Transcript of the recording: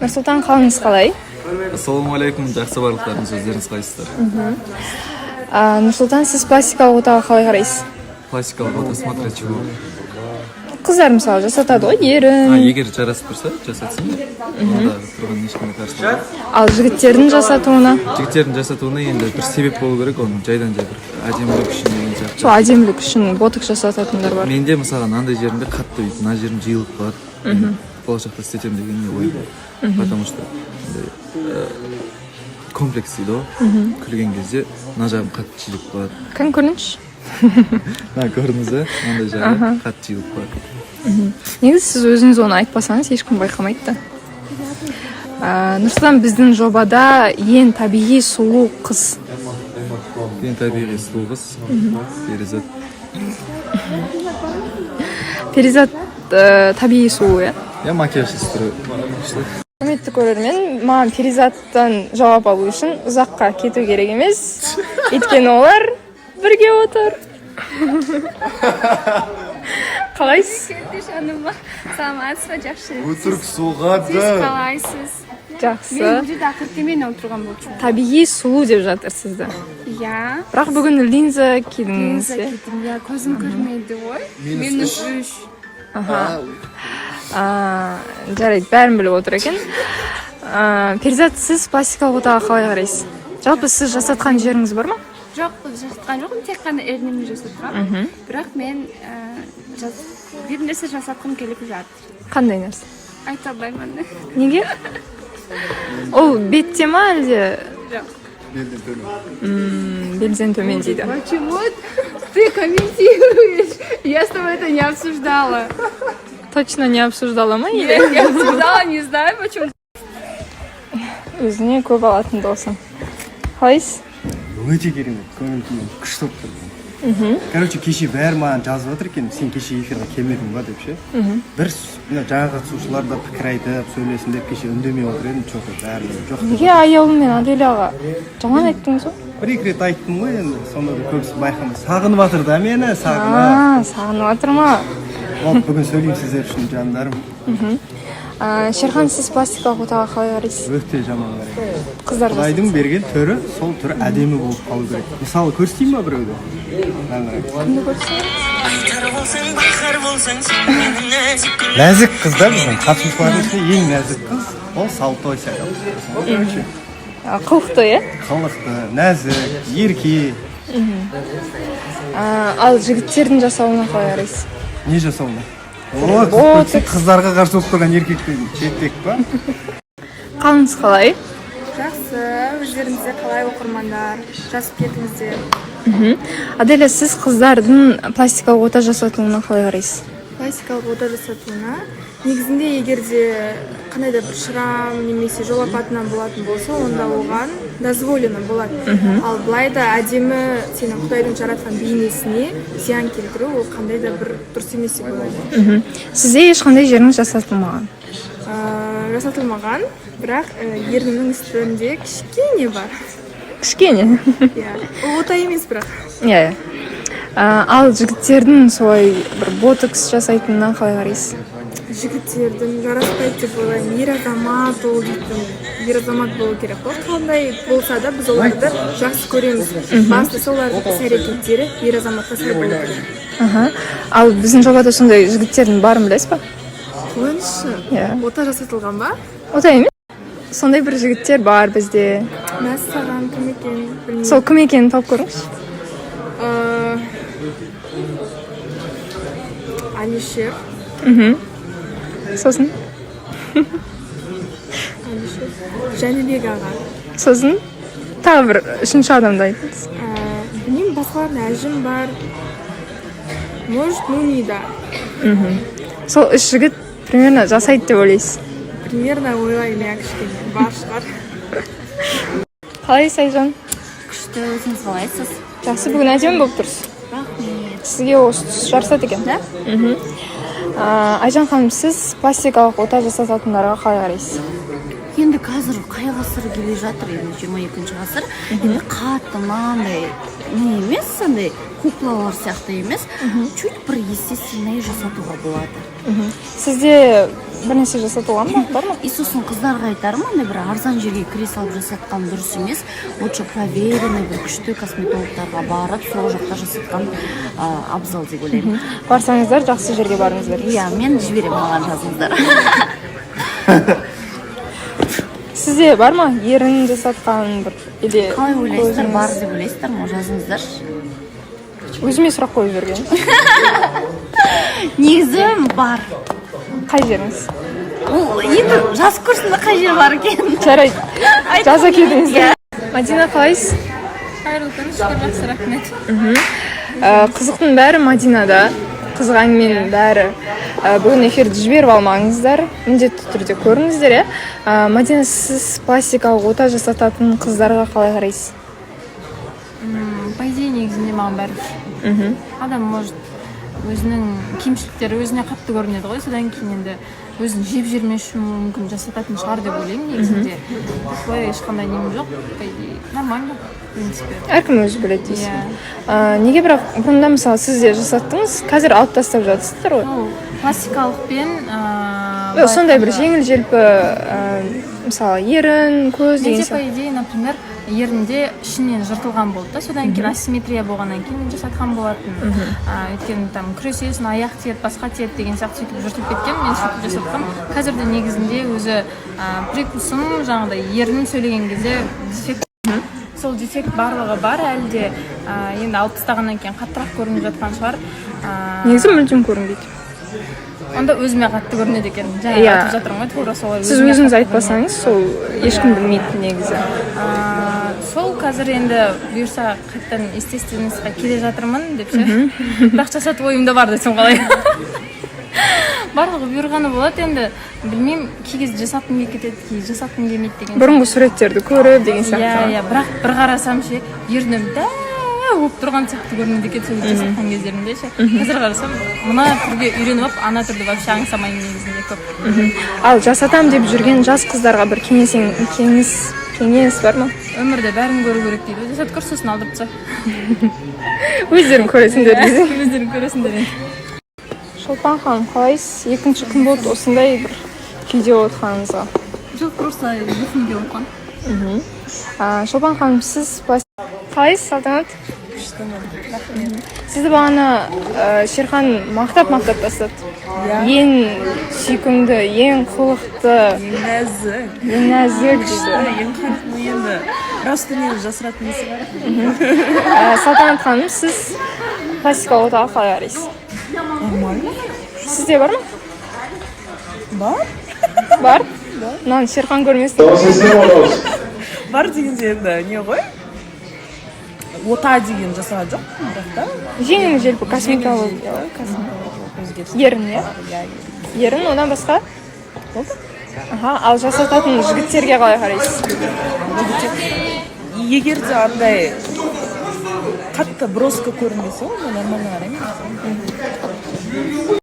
Нұрсұлтан, қалыңыз қалай? Ассалаумағалейкум, жақсы барлықтарыңыз, өздеріңіз қайсыздар? Нұрсұлтан, сіз пластикалық отаға қалай қарайсыз? Пластикалық ота смотреть чего? Қыздар мысалы жасатады ғой, ерін. Егер жарасып тұрса, жасатсын. Онда тұрған ешкімге қарсы жоқ. Ал жігіттердің жасатуына? Жігіттердің жасатуына енді бір себеп болу керек, оның жайдан жай бір әдемілік үшін деген сияқты. Сол әдемілік үшін ботокс жасататындар бар. Менде мысалы мынандай жерімде қатты өйтіп, мына жерім жиылып қалады. Болашақта істетемін деген ой бар. Потому что комплекс дейді ғой. Күлген кезде мына жағым қатты жиылып қалады. Кім көрініші? Көрдіңіз бе? Мынандай жағы қатты жиылып қалады. Негізі сіз өзіңіз оны айтпасаңыз ешкім байқамайды да. Нұрсұлтан, біздің жобада ең табиғи сұлу қыз. Ең табиғи сұлу қыз Перизат. Перизат табиғи сұлу, е? Я макияжсыз тұры. Құрметті көрермен, маған Перизаттан жауап алу үшін ұзаққа кету керек емес. Өйткені олар бірге отыр. Қалайсыз? Саламатсыз ба, жақсы. Өтірік соғады. Сіз қалайсыз? Жақсы. Мен бұл жерде ақыртемен отырған болчумун. Табиғи сұлу деп жатыр сізді. Иә. Бірақ бүгін линза кидіңіз. Иә, көзім көрмейді ғой. Минус 3. Жарайды, бәрін біліп отыр екен. Перизат, сіз пластикалық отаға қалай қарайсыз? Жалпы сіз жасатқан жеріңіз бар ма? Жоқ, жасатқан жоқпын, тек қана ернімді жасатқам. Бірақ мен бір нәрсе жасатқым келіп жатыр. Қандай нәрсе? Айта алмаймын. Неге? Ол бетте ма әлде? Жоқ. Белден төмен дейді. Почему ты комментируешь? Я с тобой это не обсуждала. Точно не обсуждала ма? Я не обсуждала, не знаю почему. Өзіне көп алатын досым. Қалайсыз? Өте керемет, көңіл-күйім күшті болып тұр. Короче, кеше бәрі маған жазып отыр екен, сен кеше эфирге келмедің ба деп ше. Бір жаңа қатысушылар да пікір айтып, сөйлесін деп кеше үндемей отыр едім, жоқ. Неге аяулым мен Аделяға жаман айттыңыз ғой? Бір-екі рет айттым ғой енді, сонда да көбісі байқамай. Сағынып жатыр да мені, сағынып. Сағынып жатыр ма? Ол бүгін сөйлеймін сіздер үшін жандарым. Шерхан, сіз пластикалық отаға қалай қарайсыз? Өте жаман қараймын. Қыздар Құдайдың берген түрі, сол түрі әдемі болып қалу керек. Мысалы, көрсетейін ба біреуді? Кімді көрсетейін? Нәзік қыз да біздің қатысушылардың ішінде ең нәзік қыз, ол Салтой сияқты. Қылықты, е? Қылықты, нәзік, ерке. Ал жігіттердің жасауына қалай қарайсыз? Не жасауына? Қыздарға қарсы болып тұрған еркекпен шеттек па? Қалыңыз қалай? Жақсы, өздеріңізде қалай оқырмандар? Жазып кетіңіздер. Аделя, сіз қыздардың пластикалық ота жасатуына қалай қарайсыз? Пластикалық ота жасатуына негізінде егерде қандай да бір шрам немесе жол апатынан болатын болса, онда оған дозволено болады. Ал былайда әдемі сенің Құдайдың жаратқан бейнесіне зиян келтіру, ол қандай да бір дұрыс емес деп ойлаймын. Сізде ешқандай жеріңіз жасатылмаған? Жасатылмаған, бірақ ернімнің үстінде кішкене бар. Кішкене? Иә, ол ота емес бірақ. Иә. Ал жігіттердің солай бір ботокс жасайтынына қалай қарайсыз? Жігіттердің жараспайды деп ойлаймын. Ер азамат ол дейтін. Ер азамат болу керек қой. Қандай болса да біз оларды жақсы көреміз. Бастысы олардың іс-әрекеттері ер азаматқа сай болу керек. Ал біздің жобада сондай жігіттердің барын білесіз ба? Қойыңызшы. Ота жасатылған ба? Ота емес. Сондай бір жігіттер бар бізде. Мәссаған, кім екен білмеймін. Сол кім екенін тауып көріңізші. Алишер. Сосын? Жәнібек аға. Сосын? Тағы бір үшінші адамды айтыңыз. Білмеймін, басқалардың әжім бар. Может, Мумида. Сол үш жігіт примерно жасайды деп ойлайсыз? Примерно ойлаймын, иә, кішкене бар шығар. Қалайсыз, Айжан? Күшті, өзіңіз қалайсыз? Жақсы, бүгін әдемі болып тұрсыз. Рахмет. Сізге осы түс жарасады екен, да? Айжан ханым, сіз пластикалық ота жасататындарға қалай қарайсыз? Енді қазір қай ғасыр келе жатыр, енді 22-ші ғасыр. Енді қатты мынандай не емес, андай куклалар сияқты емес, чуть бір естественный жасатуға болады. Сізде бір нәрсе жасатуға ма, бар ма? И сосын қыздарға айтарым, андай бір арзан жерге кіре салып жасатқан дұрыс емес. Лучше проверенный бір күшті косметологтарға барып, сол жақта жасатқан абзал деп ойлаймын. Барсаңыздар, жақсы жерге барыңыздар. Иә, мен жіберемін, маған жазыңыздар. Сізде бар ма ерін жасатқан бір или Қалай ойлайсыздар, бар деп ойлайсыздар ма, жазыңыздар. өзіме сұрақ қойып жүрген. Негізі бар. Қай жеріңіз? Ол енді жазып көрсін қай жер бар екен. Жарайды. Жаза кетіңіздер. Мадина, қалайсыз? Қайырлы күн, шүкір, жақсы, рахмет. Қызықтың бәрі Мадинада. Қызық әңгіменің бәрі. Бүгін эфирді жіберіп алмаңыздар. Міндетті түрде көріңіздер, иә. Мадина, сіз пластикалық ота жасататын қыздарға қалай қарайсыз? По идее, негізінде маған бәрібір. Адам может өзінің кемшіліктері өзіне қатты көрінеді ғой, содан кейін енді өзін жеп жібермес үшін мүмкін жасататын шығар деп ойлаймын негізінде. Такой ешқандай нем жоқ, по идее, нормально, в принципе. Әркім өзі біледі дейсің. Неге бірақ бұрында мысалы сіз де жасаттыңыз, қазір алып тастап жатсыздар ғой? Пластикалықпен Сондай бір жеңіл желпі мысалы ерін, көз деген менде по сияқты. идее, например, ерінде ішінен жыртылған болды да, содан кейін асимметрия болғаннан кейін жасатқан болатын. Өйткені там күресесің, аяқ тиеді, басқа тиеді деген сияқты сөйтіп жыртылып кеткен, мен сөйтіп жасатқам. Қазірде негізінде өзі прикусым, жаңағыдай ерін сөйлеген кезде дефект. Сол дефект барлығы бар, әлі де енді алып тастағаннан кейін қаттырақ көрініп жатқан шығар. Негізі мүлдем көрінбейді. Онда өзіме қатты көрінеді екен. Жаңа айтып жатырмын ғой, тура солай. Сіз өзіңіз айтпасаңыз, сол ешкім білмейді негізі. Сол қазір енді бұйырса қайттан естественностьқа келе жатырмын деп ше. Бірақ жасатып ойымда бар десем қалай. Барлығы бұйырғаны болады, енді білмеймін, кей кезде жасатқым келіп кетеді, кей жасатқым келмейді деген. Бұрынғы суреттерді көріп деген сияқты. Иә, бірақ бір қарасам ше, ернім болып тұрған сияқты көрінеді екен сол жасатқан кездерімде ше. Қазір қарасам, мына түрге үйреніп алып, ана түрді вообще аңсамаймын негізінде көп. Ал жасатам деп жүрген жас қыздарға бір кеңес бар ма? Өмірде бәрін көру керек дейді. Жасат көр, сосын алдырып таста. Өздерің көресіңдер дейді. Өздерің көресіңдер. Шолпан ханым, қалайсыз? Екінші күн болды осындай бір күйде отқаныңызға. Жоқ, просто есімде отқан. Шолпан ханым, сіз қалайсыз, Салтанат? Сізді бағана Шерхан мақтап тастады. Ең сүйкімді, ең қылықты, ең нәзік дейді. Ең қатты енді рас дүниені жасыратын несі бар. Салтанат ханым, сіз пластикалық отаға қалай қарайсыз? Нормально. Сізде бар ма? Бар. Бар? Мынаны Шерхан көрмесін. Бар дегенде енді не ғой? Ота деген жасаған жоқ, бірақ та Жеңіл желпі косметологиялық. Ерін, иә? Ерін, одан басқа? болды. Ал жасататын жігіттерге қалай қарайсыз? Егер де андай қатты броско көрінбесе, онда нормально қараймын.